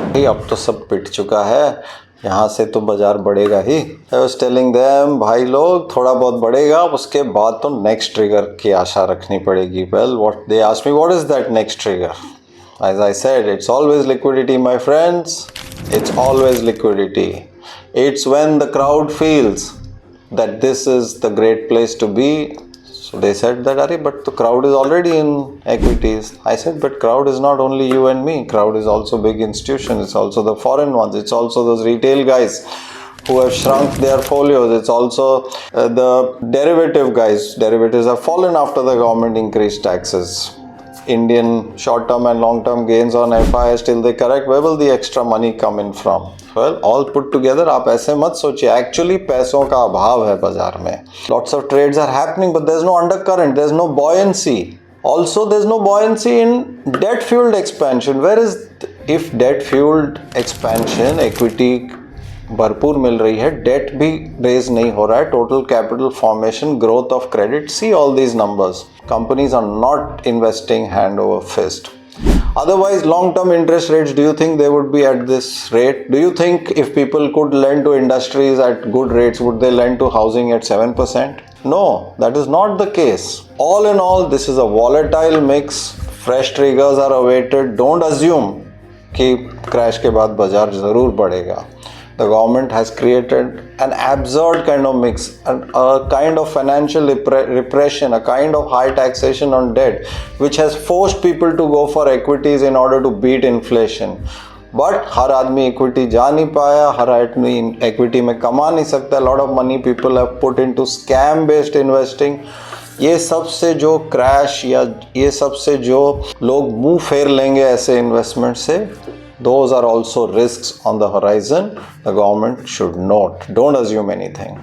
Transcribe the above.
भाई अब तो सब पिट चुका है, यहाँ से तो बाजार बढ़ेगा ही। आई वाज टेलिंग देम भाई लोग थोड़ा बहुत बढ़ेगा, उसके बाद तो नेक्स्ट ट्रिगर की आशा रखनी पड़ेगी। Well what they asked me what is that next trigger? As I said, it's always liquidity, my friends. It's always liquidity. It's when the crowd feels that this is the great place to be. So they said that, Are, but the crowd is already in equities. I said, but crowd is not only you and me. Crowd is also big institutions. It's also the foreign ones. It's also those retail guys who have shrunk their folios. It's also the derivative guys. Derivatives have fallen after the government increased taxes. Indian short-term and long-term gains on FI till they correct. Where will the extra money come in from? Well, all put together, आप ऐसे मत सोचिए. Actually, पैसों का अभाव है बाजार में. Lots of trades are happening, but there's no undercurrent. There's no buoyancy. Also, there's no buoyancy in debt-fueled expansion. Where is if debt-fueled expansion, equity भरपूर मिल रही है, डेट भी रेज नहीं हो रहा है, total capital formation, growth of credit, see all these numbers. Companies are not investing hand over fist. Otherwise, long-term interest rates, do you think they would be at this rate? Do you think if people could lend to industries at good rates, would they lend to housing at 7%? No, that is not the case. All in all, this is a volatile mix. Fresh triggers are awaited. Don't assume कि crash के बाद बाजार ज़रूर बढ़ेगा. The government has created an absurd kind of mix, a kind of financial repression, a kind of high taxation on debt, which has forced people to go for equities in order to beat inflation. But हर आदमी equity जा नहीं पाया, हर आदमी equity में कमा नहीं सकता. A lot of money people have put into scam based investing. ये सब से जो क्रैश या ये सब से जो लोग मुंह फेर लेंगे ऐसे इन्वेस्टमेंट से, those are also risks on the horizon. The government should note. Don't assume anything.